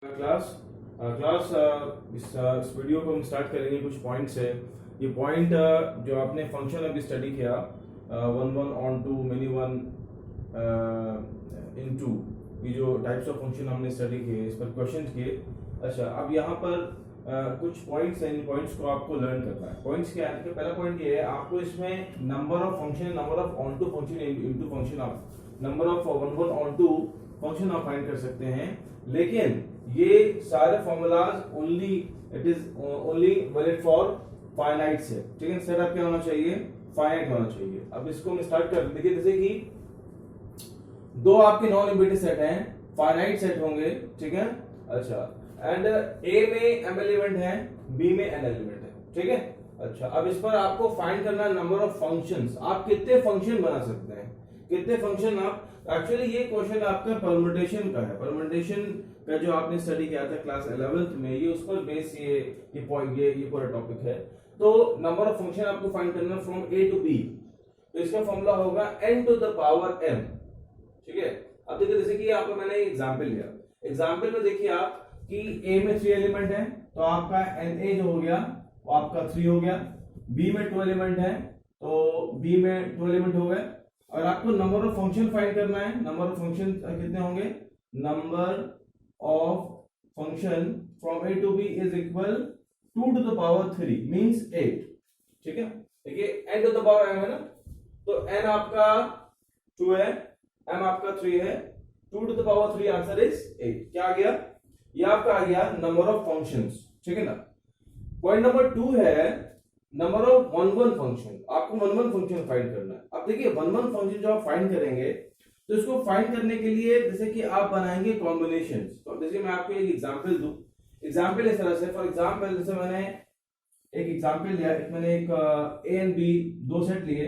Class इस video को हम स्टार्ट करेंगे कुछ पॉइंट से। ये पॉइंट जो आपने फंक्शन अभी स्टडी किया one one onto many one into, ये जो टाइप्स ऑफ फंक्शन हमने स्टडी किए, इस पर क्वेश्चन किए। अच्छा, अब यहाँ पर कुछ पॉइंट्स हैं, इन पॉइंट्स को आपको लर्न करना है। पॉइंट्स क्या है? पहला पॉइंट ये है, आपको इसमें number of function, number of onto function, into function, आप number of one one onto function आप फाइंड कर सकते हैं। लेकिन ये सारे formulas only valid for finite set. ठीक है, सेट आप क्या होना चाहिए? फाइनाइट होना चाहिए। अब इसको मैं स्टार्ट कर, देखिए जैसे कि दो आपके नॉन लिमिटेड सेट हैं, फाइनाइट सेट होंगे। ठीक है, अच्छा, एंड ए में m एलिमेंट है, b में n एलिमेंट है। ठीक है, अच्छा, अब इस पर आपको फाइंड करना नंबर ऑफ फंक्शंस। आप कितने फंक्शन बना सकते हैं, कितने फंक्शन आप, एक्चुअली ये क्वेश्चन आपका परम्यूटेशन का है। परम्यूटेशन का जो आपने स्टडी किया था क्लास 11th में, ये उस पर बेस ये पूरा टॉपिक है। तो नंबर ऑफ फंक्शन आपको फाइंड करना फ्रॉम a टू b, तो इसका फॉर्मूला होगा n to the power m। ठीक है, अब देखिए जैसे कि यहाँ पर मैंने एग्जांपल लिया, एग्जांपल में देखिए आप कि a में 3 एलिमेंट है, तो आपका na जो हो गया वो आपका 3 हो गया। b में 2 एलिमेंट है, तो b में 2 एलिमेंट हो गए। और आपको नंबर ऑफ फंक्शन फाइंड करना है। नंबर ऑफ फंक्शन कितने होंगे? Number of function from a to b is equal 2 to the power 3 means 8। ठीक है, देखिए n to the power m है ना, तो n आपका 2 है, m आपका 3 है, 2 to the power 3 answer is 8। क्या आ गया? ये आपका आ गया नंबर ऑफ फंक्शंस। ठीक है ना। पॉइंट नंबर 2 है number of one one function. आपको वन वन फंक्शन फाइंड करना है। अब देखिए वन वन फंक्शन जो आप फाइंड करेंगे, तो इसको फाइंड करने के लिए जैसे कि आप बनाएंगे कॉम्बिनेशंस। तो जैसे मैं आपको एक एग्जांपल दूं, एग्जांपल इस तरह से, फॉर एग्जांपल जैसे मैंने एक एग्जांपल लिया, मैंने एक a एंड b दो सेट लिए।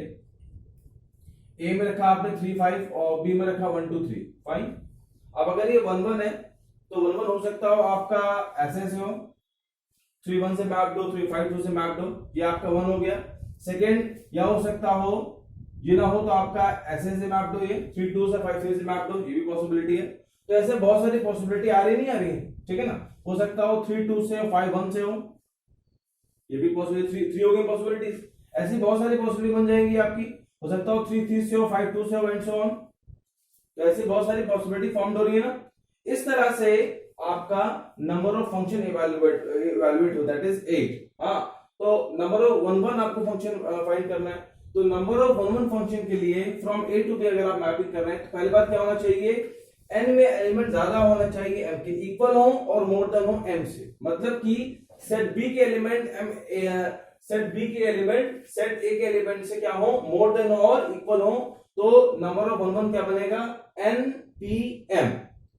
a में रखा आपने 3 5 और b में रखा 1 2 3। फाइन। अब अगर ये 1 1 है, तो 1 1 हो सकता हो आपका ऐसे हो, 3 1 से मैप दो, 3 5 2 से मैप दो, ये आपका 1 हो गया। सेकंड, या हो सकता हो ये ना हो तो आपका ऐसे से मैप दो, ये 3 2 से 5 3 से मैप दो, ये भी पॉसिबिलिटी है। तो ऐसे बहुत सारी पॉसिबिलिटी आ रही नहीं आ रही? ठीक है ना। हो सकता हो 3 2 से 5 1 से हो, ये भी पॉसिबिलिटी, 3 हो गई पॉसिबिलिटीज। ऐसी बहुत सारी पॉसिबिलिटी बन जाएंगी आपकी। हो सकता हो 3 3 से हो, 5 2 से हो, एंड सो ऑन। तो ऐसी बहुत सारी पॉसिबिलिटी फॉर्म हो रही है ना। इस तरह से आपका नंबर ऑफ फंक्शन इवैल्यूएट हो, दैट इज 8। हाँ, तो नंबर ऑफ वन वन आपको फंक्शन फाइंड करना है। तो number of one one function के लिए फ्रॉम a टू b अगर आप मैपिंग कर रहे हैं, तो पहली बात क्या होना चाहिए? n में एलिमेंट ज्यादा होना चाहिए m के, इक्वल हो और मोर देन हो m से। मतलब कि सेट b के एलिमेंट सेट b के एलिमेंट सेट a के एलिमेंट से क्या हो? मोर देन हो और इक्वल हो। तो नंबर ऑफ वन वन क्या बनेगा? npm,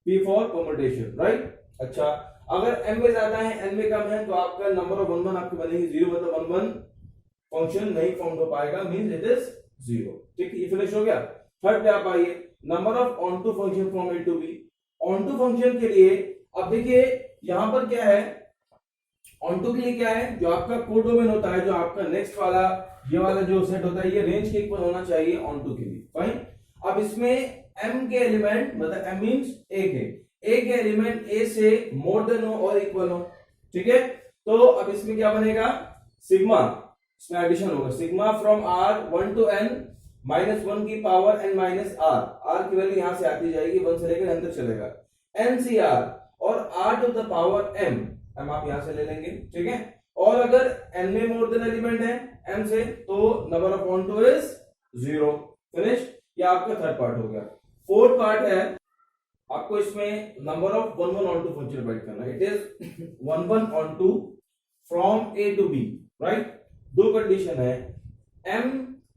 p for permutation, right. अच्छा, अगर m में ज्यादा है n में कम है, तो आपका नंबर ऑफ वन वन आपकी बनेगी 0, मतलब वन वन फंक्शन नहीं फॉर्म हो पाएगा, मींस इट इज 0। ठीक है, ये फिनिश हो गया। थर्ड पे आप आइए, number of onto function from a to b। Onto function के लिए अब देखिए यहां पर क्या है, ऑन टू के लिए क्या है, जो आपका कोडोमेन होता है, जो आपका नेक्स्ट वाला ये वाला जो सेट होता है, ये रेंज के इक्वल होना चाहिए ऑन टू के लिए। फाइन। अब इसमें m के एलिमेंट, मतलब m मींस a के एलिमेंट a से मोर देन हो और इक्वल हो। ठीक है, तो अब इसमें क्या बनेगा? सिग्मा, इसमें एडिशन होगा, sigma from r 1 to n minus 1 की पावर n माइनस r की वैल्यू यहां से आती जाएगी, 1 से लेकर n तक चलेगा, ncr और r to the power m आप यहां से ले लेंगे। ठीक है, और अगर n में मोर देन एलिमेंट है m से, तो number of on two is 0। Finish. ये आपका थर्ड पार्ट हो गया। फोर्थ पार्ट है, आपको इसमें number of one one onto function divide करना है। It is one one onto from a to b, right. दो कंडीशन है, m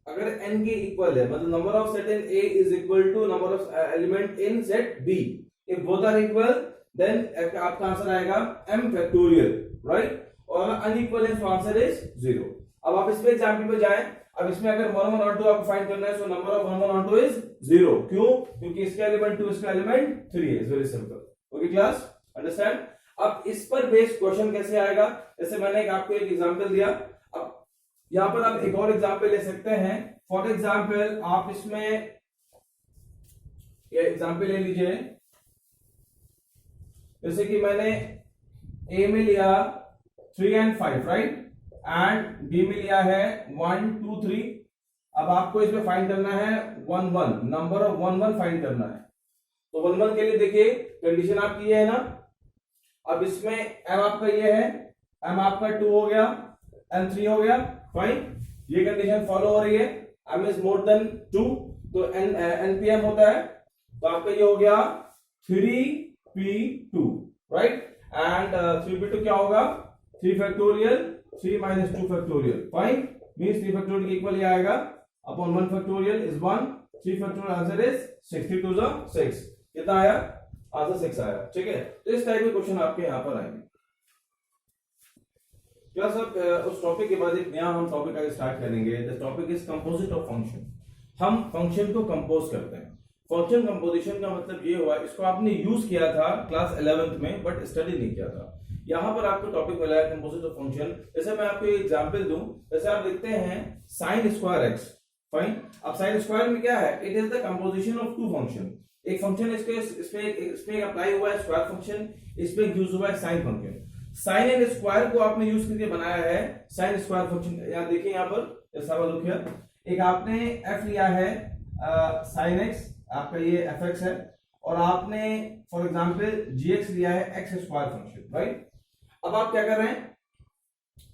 अगर n के इक्वल है, मतलब number of set in a is equal to number of element in set b। If both are equal, then आपका answer आएगा m factorial, right. और unequal है, तो आंसर इज 0। अब आप इस पे एग्जांपल पे जाएं। अब इसमें अगर 1 1 ऑन टू आपको फाइंड करना है, so number of 1 1 on two is 0। क्यों? क्योंकि इसका एलिमेंट 2, इसका एलिमेंट 3 है। It's very simple. Okay class, understand. अब इस पर बेस्ड क्वेश्चन कैसे आएगा? जैसे मैंने आपको एक एग्जांपल दिया, अब यहां पर आप एक और एग्जांपल ले सकते हैं। फॉर एग्जांपल आप इसमें ये एग्जांपल ले लीजिए, जैसे कि मैंने ए में लिया 3 and 5, राइट, एंड बी में लिया है 1 2 3। अब आपको इसमें फाइंड करना है 1 1, नंबर ऑफ 1 1 फाइंड करना है। तो 1 1 के लिए देखिए कंडीशन आपकी ये है ना, अब इसमें m आपका ये है, m आपका 2 हो गया, m 3 हो गया, फाइन, ये कंडीशन फॉलो हो रही है, m इज मोर देन 2, तो npm होता है, तो आपका ये हो गया 3p2, राइट, एंड 3p2 क्या होगा, 3 factorial 3 minus 2 factorial, fine, means 3 factorial equal ये आएगा upon 1 factorial is 1, 3 factorial answer is 62 to 6, कितना आया, आंसर 6 आया, ठीक है। तो इस टाइप के क्वेश्चन आपके यहां पर आएंगे। क्या सब उस टॉपिक के बाद एक नया हम टॉपिक आगे स्टार्ट करेंगे। The topic is composite of function. हम फंक्शन को कंपोज करते हैं। फंक्शन कंपोजिशन का मतलब ये हुआ, इसको आपने यूज किया था क्लास 11th में बट स्टडी नहीं किया था। यहां पर आपको टॉपिक मिला है कंपोजिट ऑफ फंक्शन। जैसे मैं आपको एक एग्जांपल दूं, जैसे आप लिखते हैं sin स्क्वायर x, फाइन। अब sin स्क्वायर में क्या है, it is the composition of two function. एक फंक्शन इसमें अप्लाई हुआ है स्क्वायर फंक्शन, इसमें यूज हुआ है sine function. Sine and square को आपने यूज करके बनाया है साइन स्क्वायर फंक्शन। यहां देखिए, यहां पर ऐसा वाला लुक है, एक आपने f लिया है sin x, आपका ये fx है, और आपने फॉर एग्जांपल gx लिया है x स्क्वायर फंक्शन, राइट। अब आप क्या कर रहे हैं,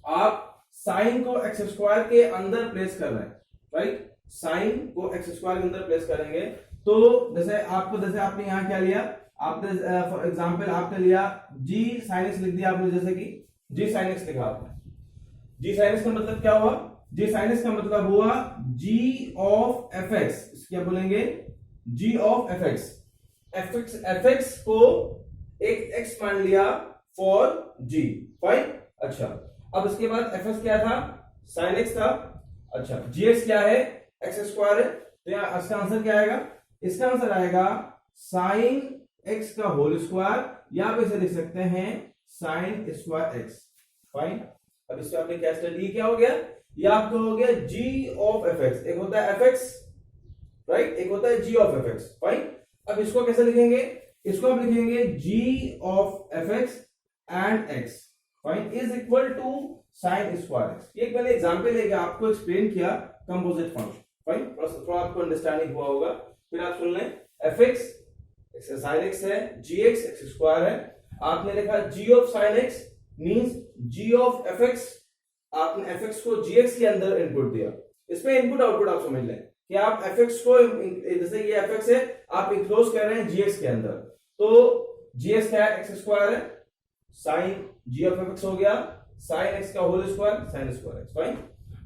आप साइन को x स्क्वायर के अंदर प्लेस कर रहे हैं, राइट, साइन को x स्क्वायर के अंदर प्लेस करेंगे। तो जैसे आपने यहां क्या लिया, आपने फॉर एग्जांपल आपने लिया g sin x लिख दिया आपने, जैसे कि g sin x लिखा आपने। g sin x का मतलब क्या हुआ, g sin x का मतलब हुआ g of fx, क्या बोलेंगे, g of fx। fx को एक x मान लिया फॉर g, फाइन। अच्छा, अब इसके बाद fx क्या था, sin x था। अच्छा, gx क्या है, x स्क्वायर है, तो यहाँ इसका आंसर क्या आएगा, इसका आंसर आएगा sin x का होल स्क्वायर, या आप इसे लिख सकते हैं sin स्क्वायर x, फाइन। अब इसको आपने क्या स्टडी, क्या हो गया, ये आपका हो गया g of fx। एक होता है fx, राइट, एक होता है g of fx, फाइन। अब इसको कैसे लिखेंगे, इसको आप लिखेंगे g of fx and x, fine, is equal to sin square x। ये मैंने एग्जांपल लेके आपको एक्सप्लेन किया कंपोजिट फंक्शन, फाइन, थोड़ा आपको अंडरस्टैंडिंग हुआ होगा। फिर आप सुन लें, fx sin x है, gx x स्क्वायर है, आपने लिखा g of sin x means g of fx, आपने fx को gx के अंदर इनपुट दिया। इसमें इनपुट आउटपुट आप समझ लें कि आप fx को, जैसे ये fx है, आप इंक्लोज कर रहे हैं gx के अंदर, तो gx क्या है, x स्क्वायर है, sin g of fx हो गया sin x का whole square sin square x, fine.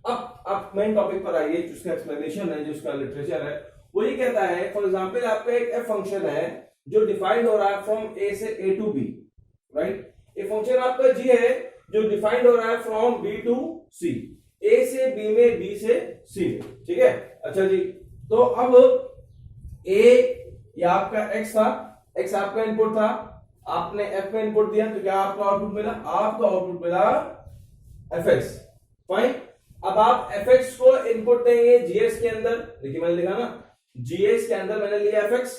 अब मेन टॉपिक पर आइए, जिसका एक्सप्लेनेशन है, जिसका लिटरेचर है, वो ये कहता है, फॉर एग्जांपल आपका एक f फंक्शन है जो डिफाइंड हो रहा है फ्रॉम a से a टू b, राइट। एक फंक्शन आपका g है जो डिफाइंड हो रहा है from b to c, a से b में, b से c में, ठीक है। अच्छा जी, तो अब a या आपका x था, x आपका इनपुट था, आपने f का इनपुट दिया, तो क्या आपको आउटपुट मिला, आपको आउटपुट मिला fx, फाइन। अब आप fx को इनपुट देंगे gx के अंदर, देखिए मैंने लिखा ना, gx के अंदर मैंने लिया fx,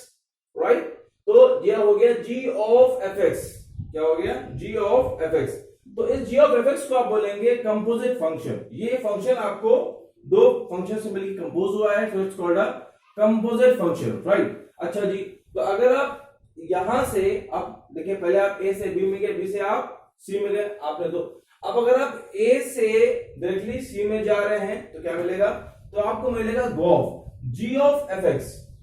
राइट, तो यह हो गया g of fx, क्या हो गया, g of fx। तो इस g of fx को आप बोलेंगे कंपोजिट फंक्शन। ये फंक्शन आपको दो फंक्शन से मिलकर कंपोज हुआ है, तो it's called a composite function, right. अच्छा जी, तो अगर आप यहां से, आप देखिए पहले आप a से b में गए, b से आप c में गए, आपने दो। अब अगर आप a से डायरेक्टली c में जा रहे हैं तो क्या मिलेगा, तो आपको मिलेगा g of fx,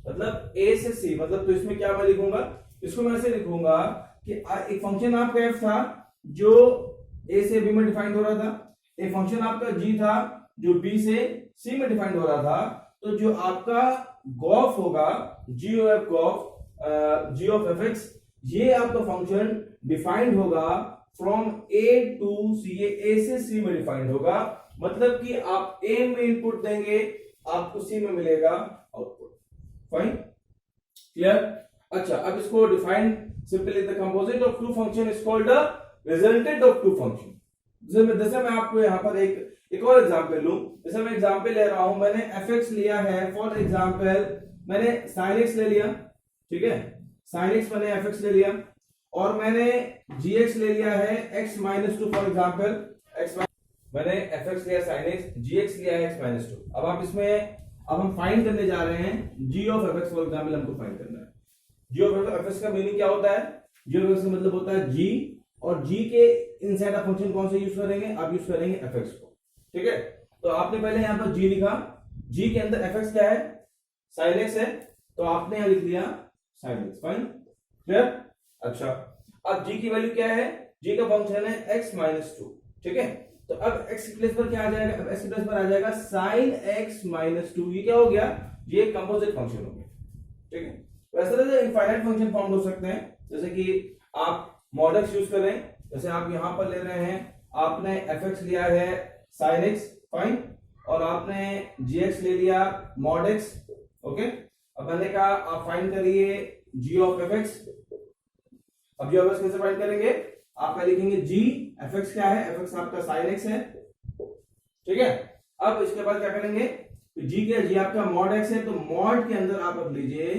मतलब a से c, मतलब, तो इसमें क्या मैं लिखूंगा, इसको मैं ऐसे लिखूंगा कि एक फंक्शन आपका f था जो a से b में डिफाइंड हो रहा था, एक फंक्शन आपका g था जो b से c में डिफाइंड हो रहा था, तो जो आपका गॉफ होगा g of fx, ये आपका फंक्शन डिफाइंड होगा फ्रॉम a टू c, ये a से c में डिफाइंड होगा, मतलब कि आप a में इनपुट देंगे, आपको c में मिलेगा आउटपुट, फाइन, क्लियर। अच्छा, अब इसको define simply, the composite of two function is called the resultant of two function. जैसे मैं आपको यहां पर एक और एग्जांपल लूं, जैसे मैं एग्जांपल ले रहा हूं, मैंने fx लिया है, फॉर एग्जांपल मैंने sin x ले लिया, ठीक है, sin x मैंने fx ले लिया, और मैंने gx ले लिया है x minus to for example मैंने fx लिया sin x, gx लिया है x माइनस टू। अब आप इसमें अब हम फाइंड करने जा रहे हैं g of fx for example हमको फाइंड करना है। g ऑफ fx का मीनिंग क्या होता है? g ऑफ fx का मतलब होता है g, और g के इनसाइड ऑफ फंक्शन कौन सा यूज करेंगे? आप यूज करेंगे fx को, ठीक है। तो आपने पहले यहां पर g लिखा, g के अंदर fx क्या है? sin x है, तो आपने यहां लिख लिया sin x, फाइन, क्लियर। अच्छा, अब g की वैल्यू क्या है? g का फंक्शन है x माइनस टू, ठीक है। तो अब x की प्लेस पर क्या आ जाएगा? अब x की प्लेस पर आ जाएगा sin x माइनस टू। ये क्या हो गया? ये एक कंपोजिट फंक्शन हो गया, ठीक है। तो इस तरह से इनफाइनाइट फंक्शन फॉर्म हो सकते हैं, जैसे कि आप mod x यूज करें, जैसे आप यहां पर ले रहे हैं, आपने fx लिया है sin x, फाइन, और आपने gx ले लिया mod x, ओके। अब मैंने कहा आप फाइंड करिए g ऑफ fx। अब g ऑफ x कैसे फाइंड करेंगे? आप क्या लिखेंगे? g, fx क्या है? fx आपका sin x है, ठीक है। अब इसके बाद क्या करेंगे? तो g क्या? g आपका mod x है, तो mod के अंदर आप अब लीजिए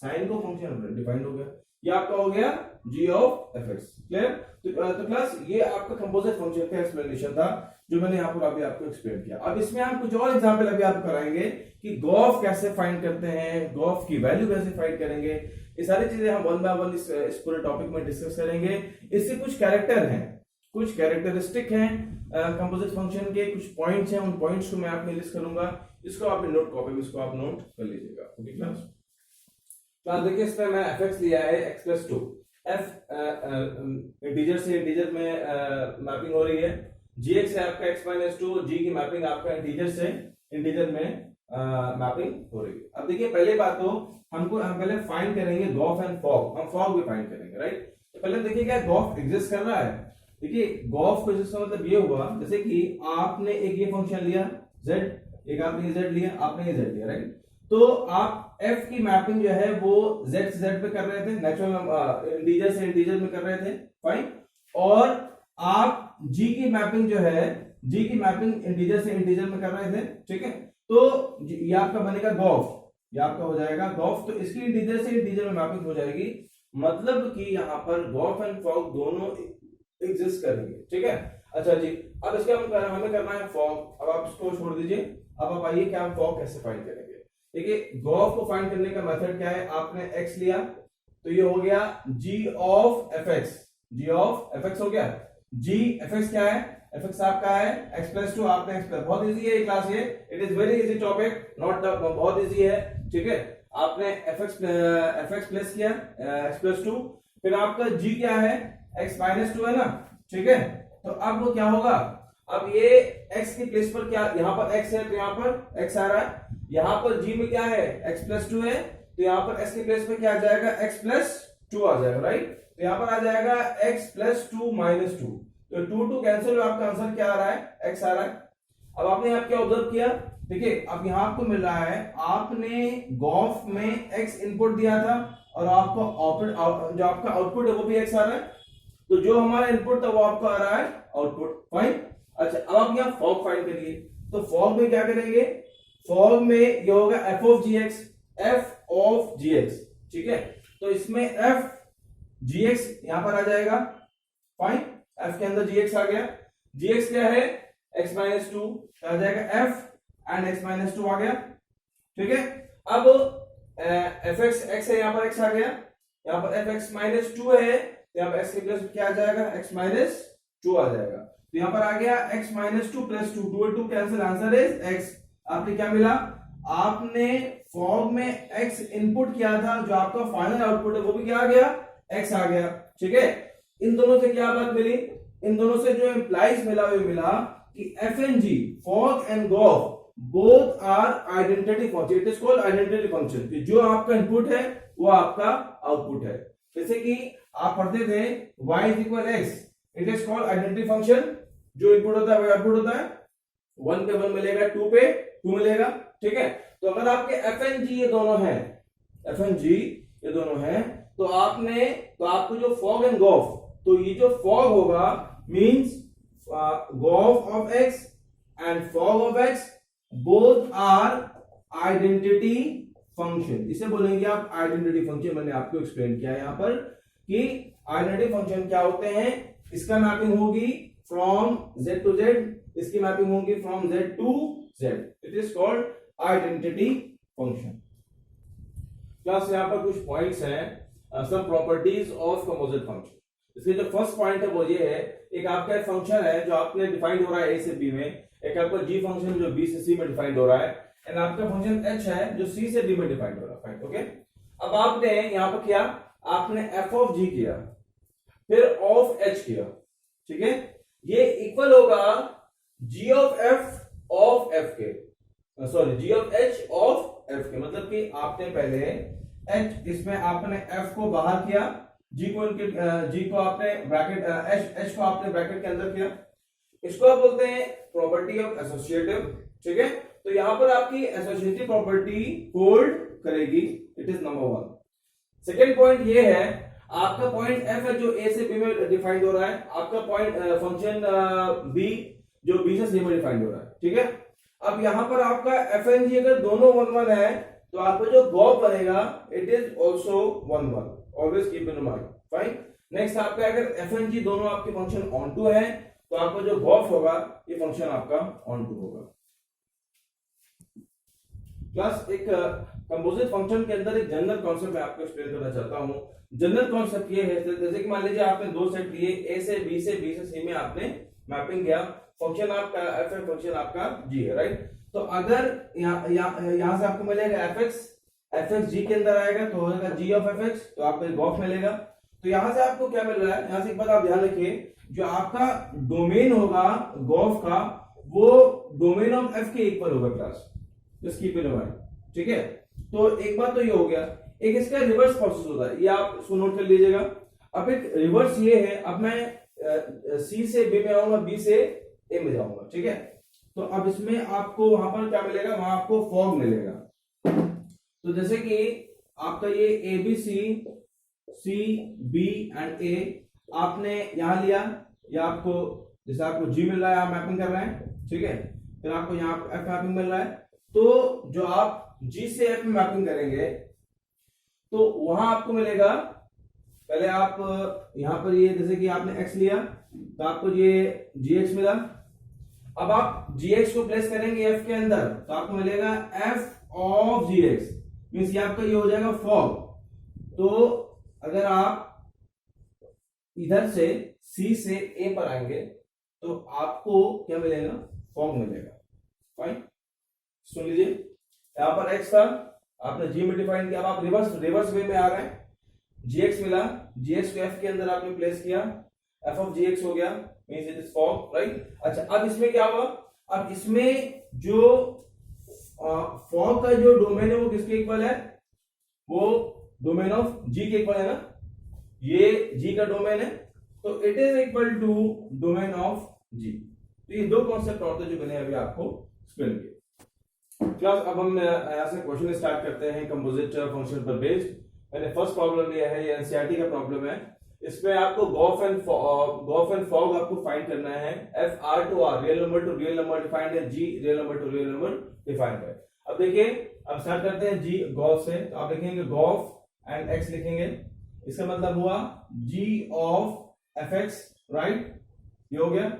sin को फंक्शन डिफाइंड हो गया, ये आपका हो गया g ऑफ fx, क्लियर। तो प्लस ये आपका कंपोजिट फंक्शन का एक्सप्लेनेशन था जो मैंने यहाँ पर अभी आपको एक्सप्लेन किया। अब इसमें हम कुछ और एग्जांपल अभी आपको कराएंगे कि गॉफ कैसे फाइंड करते हैं, गॉफ की वैल्यू कैसे फाइंड करेंगे। ये सारी चीजें हम वन बाय वन इस पूरे टॉपिक में डिस्कस करेंगे। इससे कुछ कैरेक्टर हैं, कुछ कैरेक्टरिस्टिक हैं कंपोजिट फंक्शन के, कुछ पॉइंट्स हैं, उन पॉइंट्स को मैं आपको लिस्ट करूंगा। इसको आप नोट कॉपी में इसको आप नोट कर लीजिएगा, ओके क्लास। क्लास देखिए, इसमें मैं fx लिया है x plus two, f integer से इंटीजर में मैपिंग हो रही है, gx है आपका x माइनस टू, g की मैपिंग आपका इंटीजर से इंटीजर में मैपिंग हो रही है। अब देखिए, पहले बात तो हम पहले फाइंड करेंगे गॉफ एंड फॉग, हम फॉग भी फाइंड करेंगे, राइट। तो पहले देखिए क्या गॉफ एग्जिस्ट कर रहा है। देखिए गॉफ को एग्जिस्ट का मतलब ये हुआ, जैसे कि आपने एक ये फंक्शन लिया z, एक आपने ये z लिया, आपने ये z लिया, राइट। तो आप f की मैपिंग जो है वो z से z पे कर रहे थे, नेचुरल इंटीजर से इंटीजर में कर रहे थे, फाइन। और आप g की मैपिंग जो है, g की मैपिंग इंटीजर से इंटीजर में कर रहे थे, ठीक है। तो ये आपका बनेगा गॉफ, ये आपका हो जाएगा गॉफ। तो इसकी इंटीजर से इंटीजर में मैपिंग हो जाएगी, मतलब कि यहाँ पर गॉफ एंड फॉग दोनों एग्जिस्ट करेंगे, ठीक है। अच्छा जी, अब इसका हमें करना है फॉग। अब आप इसको छोड़ दीजिए, अब आप आइए क्या हम फॉग कैसे फाइंड करेंगे। देखिए गॉफ को फाइंड करने का मेथड क्या है? आपने x लिया, तो ये हो गया g of fx, g of fx हो गया। g fx क्या है? fx आपका है x प्लस टू, आपने x प्लस, बहुत इजी है ये क्लास, ये it is very easy topic, not बहुत इजी है, ठीक है। आपने fx प्लस किया x प्लस टू, फिर आपका g क्या है? x माइनस टू है ना, ठीक है। तो अब वो क्या होगा? अब ये x की प्लेस पर क्या, यहाँ पर x है तो यहाँ पर x आ रहा है, यहाँ पर g में क्या है? x प्लस टू है, तो यहाँ पर x की प्लेस पे क्या आ जाएगा? x प्लस टू आ जाएगा, राइट। तो यहाँ पर आ जाएगा x plus two minus two, तो टू टू कैंसिल, आपका आंसर क्या आ रहा है? x आ रहा है। अब आपने यहाँ क्या ऑब्जर्व किया? देखिए अब यहाँ आपको मिल रहा है, आपने गॉफ में x इनपुट दिया था और आपको आउटपुट, जो आपका आउटपुट है वो भी x आ रहा है, तो जो हमारा इनपुट था वो आपको आ रहा है आउटपुट, फाइन। अच्छा, अब आप यहाँ फॉग फाइंड करिए, तो फॉग में क्या करेंगे? फॉग में ये होगा f ऑफ gx, ठीक है। तो इसमें f gx यहां पर आ जाएगा, फाइन, f के अंदर gx आ गया, gx क्या है? x माइनस टू, आ जाएगा f and x minus two आ गया, ठीक है। अब fx x है, यहां पर x आ गया, यहां पर fx माइनस टू है, यहां पर x के प्लस क्या आ जाएगा? x माइनस टू आ जाएगा, तो यहां पर आ गया x minus two plus two, two two cancel, answer is x। आपने क्या मिला? आपने फॉग में x इनपुट किया था, जो आपका फाइनल आउटपुट है वो भी क्या आ गया? x आ गया, ठीक है। इन दोनों से क्या बात मिली? इन दोनों से जो इंप्लाइज मिला वो मिला कि f and g, fog and gof, both are identity function, it is called identity function, कि जो आपका इनपुट है वो आपका आउटपुट है। जैसे कि आप पढ़ते थे y is equal x, it is called identity function, जो इनपुट होता है वो आउटपुट होता है, 1 पे 1 मिलेगा, 2 पे 2 मिलेगा, ठीक है। तो अगर आपके f and g ये दोनों हैं, f and g ये दोनों हैं, तो आपको जो फॉग एंड गॉफ, तो ये जो फॉग होगा means gof of x and fog of x both are identity function, इसे बोलेंगे आप आइडेंटिटी फंक्शन। मैंने आपको एक्सप्लेन किया यहां पर कि आइडेंटिटी फंक्शन क्या होते हैं, इसका मैपिंग होगी फ्रॉम z टू z, इसकी मैपिंग होगी from z to z, it is called identity function. Class यहां पर कुछ पॉइंट्स हैं, some properties of composite function. इसके जो फर्स्ट पॉइंट है वो ये है, एक आपका एक फंक्शन है जो आपने डिफाइंड हो रहा है a से b में, एक आपका g फंक्शन जो b से c में डिफाइंड हो रहा है, एंड आपका फंक्शन h है जो c से d में डिफाइंड हो रहा है। ओके, अब आपने यहां पर किया, आपने f ऑफ g किया, फिर ऑफ h किया, ठीक है, ये इक्वल होगा g ऑफ f के, sorry g of h of f के, मतलब कि आपने पहले h, इसमें आपने f को बाहर किया, g को आपने ब्रैकेट h को आपने ब्रैकेट के अंदर किया, इसको आप बोलते हैं प्रॉपर्टी ऑफ एसोसिएटिव, ठीक है। तो यहां पर आपकी एसोसिएटिव प्रॉपर्टी होल्ड करेगी, it is number 1। Second point ये है, आपका पॉइंट f है जो a से b में डिफाइंड हो रहा है, आपका पॉइंट फंक्शन b जो b से c में डिफाइंड हो रहा है, ठीक है। अब यहां पर आपका f एंड g अगर दोनों 1 1 है तो आपका जो गॉफ बनेगा it is also 1 1, always keep in mind, fine. Next आपका अगर f एंड g दोनों आपके फंक्शन ऑन टू है तो आपका जो गॉफ होगा ये फंक्शन आपका ऑन टू होगा। प्लस एक कंपोजिट फंक्शन के अंदर एक जनरल कॉन्सेप्ट मैं आपको एक्सप्लेन करना चाहता हूं। जनरल कॉन्सेप्ट ये है, जैसे कि मान लीजिए आपने दो सेट लिए, a से b से b से c में आपने मैपिंग किया, फंक्शन आपका f है, फंक्शन आपका g है, राइट। तो अगर यहां से आपको मिलेगा fx g के अंदर आएगा तो होगा g ऑफ fx, तो आपको एक गॉफ मिलेगा। तो यहां से आपको क्या मिल रहा है, यहां से एक बात आप ध्यान रखिए, जो आपका डोमेन होगा गॉफ का वो डोमेन ऑफ f के इक्वल होगा class, just keep in mind, ठीक है। तो एक बात तो ये हो गया, एक इसका रिवर्स प्रोसेस होता है, ये आप इसको नोट कर लीजिएगा। अब एक रिवर्स ये है, अब मैं सी से बी में आऊंगा, बी से ए में जाऊंगा, ठीक है। तो अब इसमें आपको वहां पर क्या मिलेगा, वहां आपको फॉग मिलेगा। तो जैसे कि आपका ये A B C B and A आपने यहां लिया, या आपको जैसे आपको जी मिल रहा है, आप मैपिंग कर रहे हैं, ठीक है, फिर आपको यहाँ एफ मैपिंग मिल रहा है, तो जो आप जी से एफ में मैपिंग करेंगे तो वहां आपको मिलेगा, पहले आप यहां पर ये जैसे कि आपने x लिया तो आपको ये gx मिला। अब आप gx को प्लेस करेंगे f के अंदर तो आपको मिलेगा f ऑफ gx, मींस ये आपका ये हो जाएगा फॉग। तो अगर आप इधर से c से a पर आएंगे तो आपको क्या मिलेगा, फॉग मिलेगा, फाइन। सुन लीजिए, यहां पर x था, आपने g में डिफाइन किया, अब आप रिवर्स वे में आ रहे हैं, gx मिला, gx को f के अंदर आपने प्लेस किया, f ऑफ gx हो गया, means it is fog, right. अच्छा, अब इसमें क्या हुआ, अब इसमें जो फॉग का जो डोमेन है वो किसके इक्वल है, वो डोमेन ऑफ g के इक्वल है ना, ये g का डोमेन है, तो it is equal to domain of g। तो ये दो कॉन्सेप्ट और थे जो मैंने अभी आपको एक्सप्लेन किया। क्लास अब हम यहां से क्वेश्चन स्टार्ट करते हैं कंपोजिट फंक्शन पर बेस्ड। मैंने फर्स्ट प्रॉब्लम लिया है, ये एनसीईआरटी का प्रॉब्लम है, इसमें आपको गॉफ एंड फॉग आपको फाइंड करना है। F R to R, real number to real number defined है, g real number to real number defined है। अब देखिए, अब स्टार्ट करते हैं जी गॉफ से, तो आप लिखेंगे गॉफ एंड एक्स लिखेंगे, इसका मतलब हुआ जी ऑफ एफ एक्स, राइट, ये हो गया।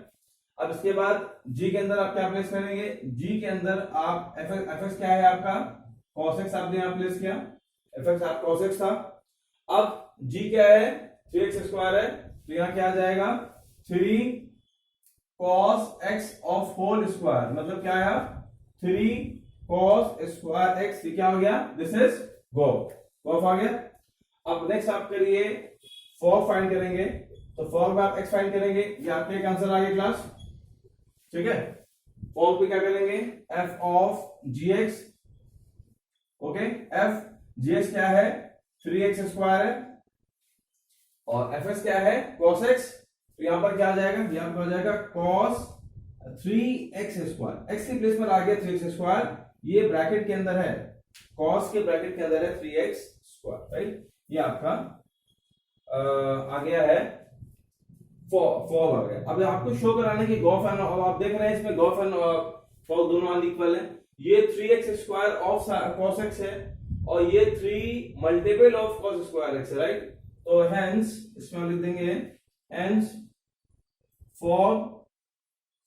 अब इसके बाद g के अंदर आप क्या प्लेस करेंगे, g के अंदर आप fx क्या है आपका, cos x आपने यहां प्लेस किया, fx आप cos x था। अब g क्या है, 3x स्क्वायर है, तो यहां क्या आ जाएगा, 3 cos x of whole square, मतलब क्या आया, 3 cos स्क्वायर x, ये क्या हो गया, दिस इज गॉफ आ गया। अब नेक्स्ट आप करिए फॉग फाइंड करेंगे, तो फॉग में आप x फाइंड करेंगे, ये आपका एक आंसर आ गया क्लास, ठीक है। फॉग पे क्या करेंगे, f of gx, okay, f gx क्या है, 3x स्क्वायर है, और fx क्या है, cos x, तो यहां पर क्या आ जाएगा, यहां पर आ जाएगा cos 3x स्क्वायर, x की प्लेस पर आ गया 3x स्क्वायर, ये ब्रैकेट के अंदर है, cos के ब्रैकेट के अंदर है 3x स्क्वायर, राइट। ये आपका आ गया है फॉग आ गया। अब आपको शो कराने की गॉफ एंड, अब आप देख रहे हैं इसमें गॉफ एंड फॉग दोनों अनइक्वल है, ये 3x square of cos x है और ये 3 multiple of cos square x है, राइट। तो हेंस इसमें हम लिख देंगे hence for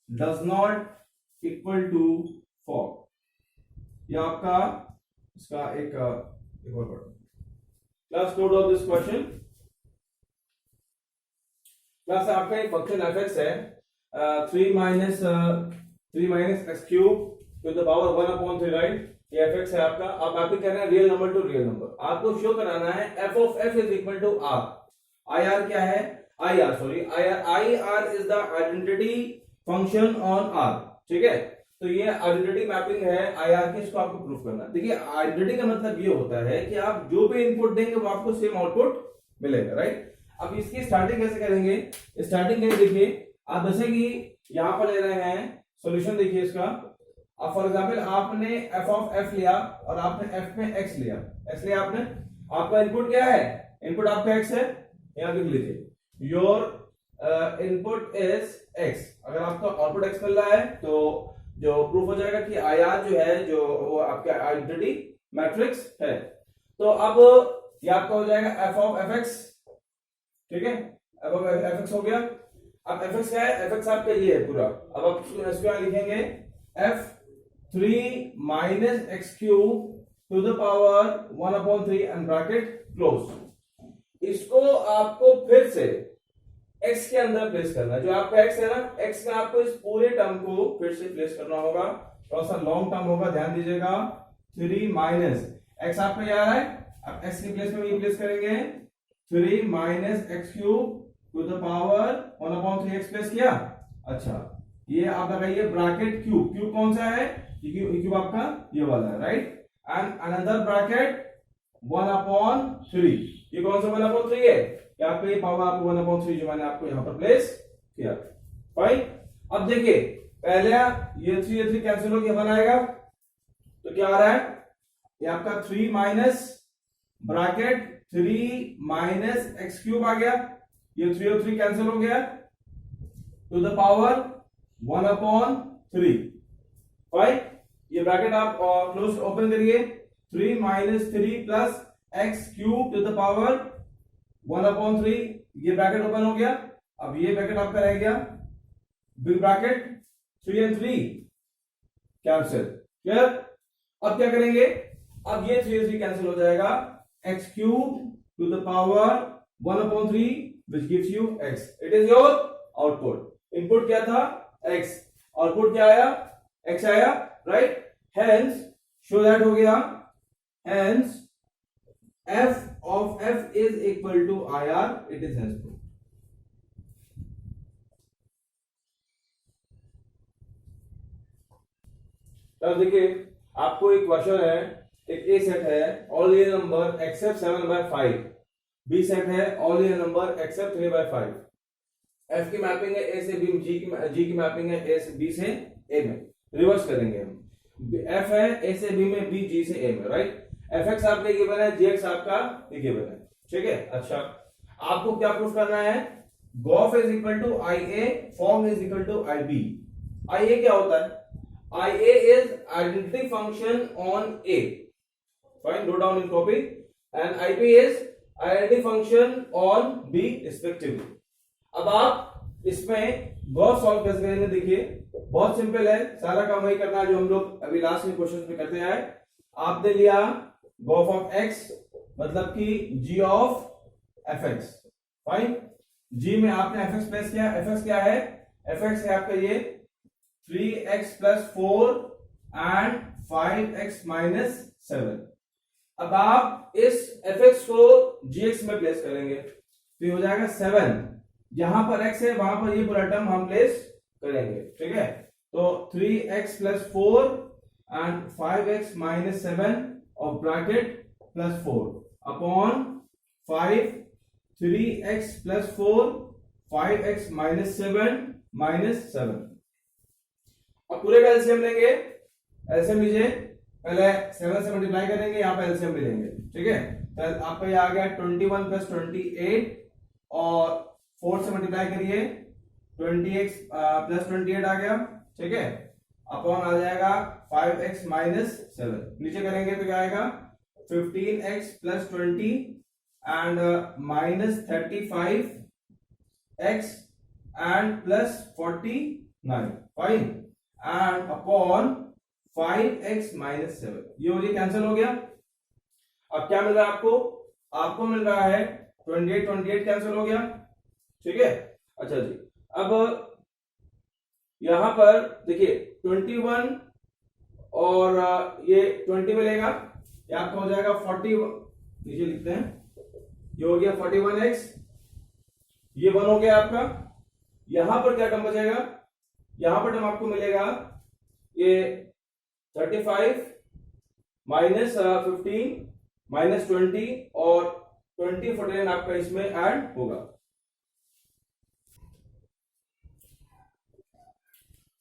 does not equal to for. यह आपका इसका एक और पढ़ो। Class note of this question. Class आपका एक फंक्शन एफ एक्स है 3 minus x cube to the power 1/3, right. ये एफ एक्स है आपका। अब आपको कहना है real number to real number. आपको शो कराना है F of f is equal to r. I r क्या है? I r is the identity function on r, ठीक है। तो ये आइडेंटिटी मैपिंग है आई आर की, इसको आपको प्रूफ करना है। देखिए आइडेंटिटी का मतलब ये होता है कि आप जो भी इनपुट देंगे वो आपको सेम आउटपुट मिलेगा, राइट। अब इसकी स्टार्टिंग कैसे करेंगे? स्टार्टिंग कैसे देखिए आप, जैसे कि यहां पर ले रहे हैं सॉल्यूशन, देखिए इसका। अब फॉर एग्जांपल आपने एफ ऑफ एफ लिया और आपने एफ में एक्स लिया, आपने, आपका इनपुट क्या है? इनपुट आपका एक्स है, यहां लिख लीजिए योर इनपुट इज एक्स। अगर आपका आउटपुट एक्स मिल रहा है तो जो प्रूफ हो जाएगा कि आई आर जो है जो वो आपका आइडेंटिटी मैट्रिक्स है। तो अब ये आपका हो जाएगा एफ ऑफ एफ एक्स, ठीक है। अब एफ एक्स हो गया। अब एफ एक्स क्या है? एफ एक्स आपका ये है पूरा। अब आप इसको लिखेंगे F 3 minus x cube to the power 1/3 and bracket close. इसको आपको फिर से x के अंदर प्लेस करना है। जो आपका x है ना, x में आपको इस पूरे टर्म को फिर से प्लेस करना होगा। थोड़ा सा लॉन्ग टर्म होगा, ध्यान दीजिएगा। 3 माइनस एक्स आपका ये आ रहा है, अब x के प्लेस में ये प्लेस करेंगे 3 minus x cube to the power 1/3 x place किया। अच्छा, ये आप लगाइए ब्रैकेट क्यूब। क्यूब कौन सा है? क्यूब आपका ये वाला है, राइट। And another bracket 1/3। ये कौन सा 1/3 है? क्या आपको ये पावर आपको 1/3 जो मैंने आपको यहां पर प्लेस किया, फाइन। अब देखिए पहले ये 3 कैंसिल हो गया, बनाएगा तो क्या आ रहा है? ये आपका 3 minus bracket 3 minus x cube आ गया। ये 3 और 3 कैंसिल हो गया टू द पावर 1/3, फाइन। ये ब्रैकेट आप क्लोज ओपन करिए। 3 minus 3 plus x cube to the power 1/3, ये ब्रैकेट ओपन हो गया। अब ये ब्रैकेट आपका रह गया big bracket 3 and 3 cancel, clear. अब क्या करेंगे? अब ये 3 and 3 कैंसिल हो जाएगा। X cube to the power 1/3 which gives you x. It is your output. Input क्या था? x. आउटपुट क्या आया? x आया, राइट। Hence show that हो गया। Hence f of f is equal to IR. It is hence true. तब देखिए आपको एक क्वेश्चन है, एक ए सेट है all real number except 7/5, B set है all real number except 3/5। F की मैपिंग है ए से बी, जी की मैपिंग है ए से बी से ए में। रिवर्स करेंगे हम, एफ है ए से बी में, बी जी से ए में, राइट। एफ एक्स आपका गिवन है, जी एक्स आपका गिवन है, ठीक है। अच्छा, आपको क्या प्रूफ करना है? G of is equal to I A, फॉर्म is equal to I B. I A क्या होता है? I A is identity function on A, fine, note down in copy. And I B is identity function on B respectively. अब आप इसमें Gauff solve कैसे करेंगे? देखिए बहुत सिंपल है, सारा काम वही करना है जो हम लोग अभी लास्ट में क्वेश्चन में करते आए। आपने लिया गॉफ ऑफ एक्स मतलब कि जी ऑफ एफ एक्स, फाइन। जी में आपने एफ एक्स प्लेस किया। एफ एक्स क्या है? एफ एक्स है आपका ये 3x + 4 एंड 5x - 7। अब आप इस एफ एक्स को जी एक्स में प्लेस करेंगे तो हो जाएगा 7। यहां पर x है, वहां पर ये पूरा टर्म हम प्लेस करेंगे, ठीक है। तो 3x + 4 एंड 5x - 7 और ब्रैकेट +4 अपॉन 5 3x + 4 5x - 7 -7। अब पूरे का एलसीएम लेंगे। एलसीएम लीजिए, पहले 7 से मल्टीप्लाई करेंगे, यहां पे एलसीएम भी लेंगे, ठीक है। तो आपका ये आ गया 21 + 28 और 4 से मल्टीप्लाई करिए 20x + 28 आ गया, ठीक है। अपॉन आ जाएगा 5x - 7। नीचे करेंगे तो क्या आएगा 15x + 20 and -35x and plus 49, fine, and upon 5x minus 7, ये हो गया, कैंसिल हो गया। अब क्या मिल रहा है आपको? आपको मिल रहा है 28 28 कैंसिल हो गया, ठीक है। अच्छा जी, अब यहां पर देखिए 21 और ये 20 मिलेगा, ये आपका हो जाएगा 40, नीचे लिखते हैं, ये हो गया 41x, ये 1 हो गया आपका। यहां पर क्या टर्म बचेगा? यहां पर टर्म आपको मिलेगा ये 35 माइनस 15 माइनस 20 और 20 49 आपका इसमें ऐड होगा।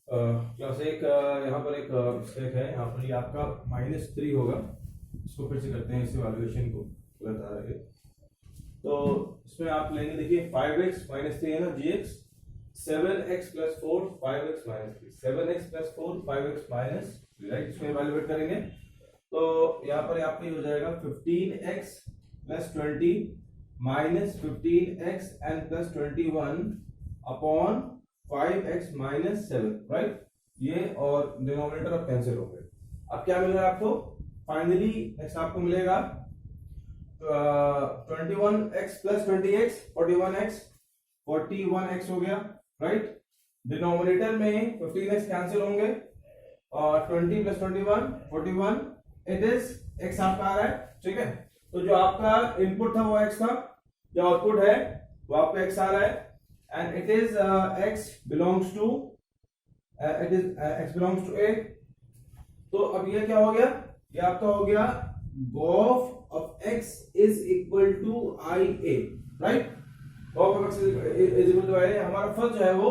क्लास एक यहाँ पर एक मिस्टेक है, यहाँ पर ये आपका -3 होगा, इसको फिर से करते हैं, इस इवैल्यूएशन को गलत आ रहा है। तो इसमें आप लेंगे, देखिए 5x माइनस 3 है ना, gx 7x plus 4 5x minus 3, 7x plus 4 5x minus 3, right, इसमें इवैल्यूएट करेंगे तो यहाँ पर आपका हो जाएगा 15x plus 20 minus 15x and plus 21 upon 5x minus 7, right, ये और डिनोमिनेटर अब कैंसिल हो गए। अब क्या मिल रहा है आपको? फाइनली नेक्स्ट आपको मिलेगा 21x प्लस 20x 41x हो गया, राइट। डिनोमिनेटर में 15x कैंसिल होंगे और 20 प्लस 21 41, इट इज x आपका आ रहा है, ठीक है। तो जो आपका इनपुट था वो x था, जो आउटपुट है वो आपका x आ रहा है, and it is x belongs to a। तो अब ये क्या हो गया? ये आपका हो गया gov of x is equal to IA, right, gov of x is equal to IA, हमारा फर्स्ट जो है वो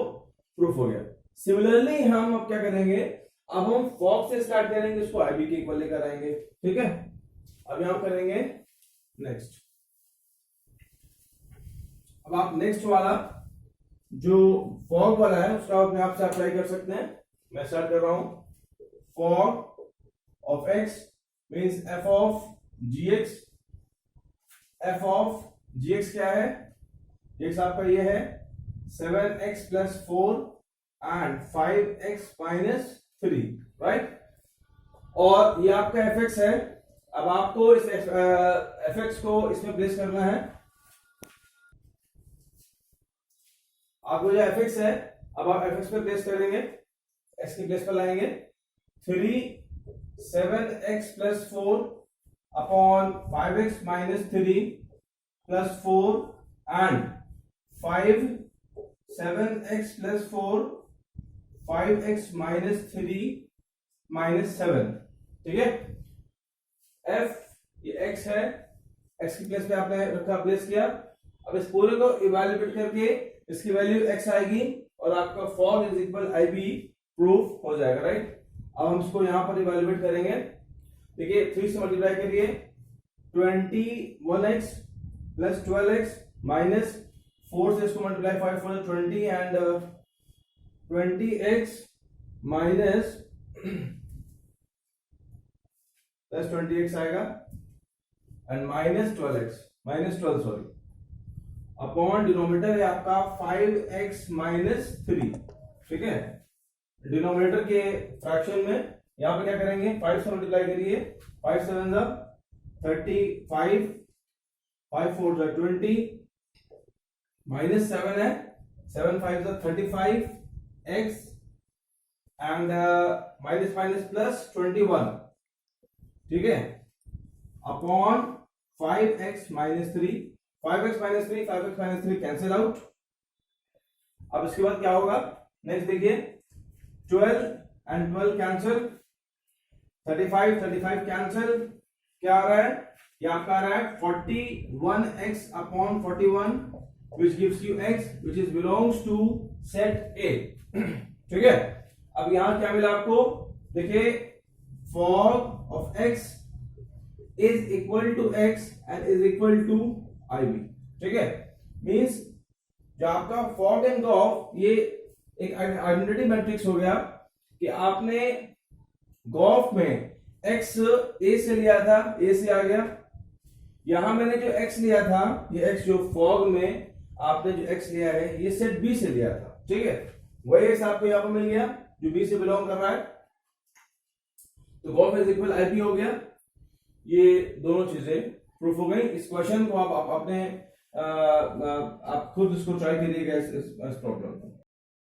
प्रूफ हो गया। सिमिलरली हम अब क्या करेंगे? अब हम फॉग से स्टार्ट करेंगे, इसको IB के इक्वल लेकर आएंगे, ठीक है। अब यहां करेंगे नेक्स्ट। अब आप नेक्स्ट वाला जो फॉग वाला है उसका अपने आप से अप्लाई कर सकते हैं। मैं स्टार्ट कर रहा हूं, fog of x means f of gx। f of gx क्या है? x आपका ये है 7x plus 4 and 5x minus 3, right, और ये आपका fx है। अब आपको इस fx को इसमें प्लेस करना है, आपको जो fx है, अब आप fx पे प्लेस करेंगे, x की प्लेस पर लाएंगे, 3 7x plus 4 upon 5x minus 3 plus 4 and 5 7x plus 4 5x minus 3 minus 7, ठीक है। f ये x है, x की प्लेस पे आपने रखा, प्लेस किया। अब इस पूरे को इवैल्यूएट करके इसकी वैल्यू x आएगी और आपका fog is equal IB proof हो जाएगा, राइट। अब हम इसको यहां पर इवैल्यूएट करेंगे, देखिए 3 से मल्टीप्लाई करिए, 21x प्लस 12x माइनस 4 से इसको multiply 5 for 20 and 20x minus plus 20x आएगा and minus 12 sorry, upon denominator है आपका 5x माइनस 3, ठीक है। डिनोमिनेटर के फ्रैक्शन में यहां पे क्या करेंगे? 5 से मल्टीप्लाई करिए, 5 7 35 5 4 20 माइनस 7 है, 7 5 35x and minus minus plus 21, ठीक है, upon 5x minus 3, 5x minus 3 5x minus 3 cancel out. अब इसके बाद क्या होगा? नेक्स्ट देखिए, 12 एंड 12 कैंसिल, 35 कैंसिल, क्या आ रहा है? ये आपका आ रहा है 41x upon 41 which gives you x which is belongs to set A, ठीक है। अब यहां क्या मिला आपको? देखिए fog of x is equal to x and is equal to IB, ठीक है। मींस जो आपका फॉग एंड गॉफ ये एक आइडेंटिटी मैट्रिक्स हो गया कि आपने गॉफ में x a से लिया था, a से आ गया, यहां मैंने जो x लिया था, ये x जो फॉग में आपने जो x लिया है ये सेट B से लिया था, ठीक है। वही x आपको यहां पर मिल गया जो B से बिलोंग कर रहा है, तो गॉफ इज इक्वल IP हो गया। ये दोनों चीजें प्रूफ हो गई। इस क्वेश्चन को आप अपने आप खुद इसको ट्राई करिएगा इस प्रॉब्लम को।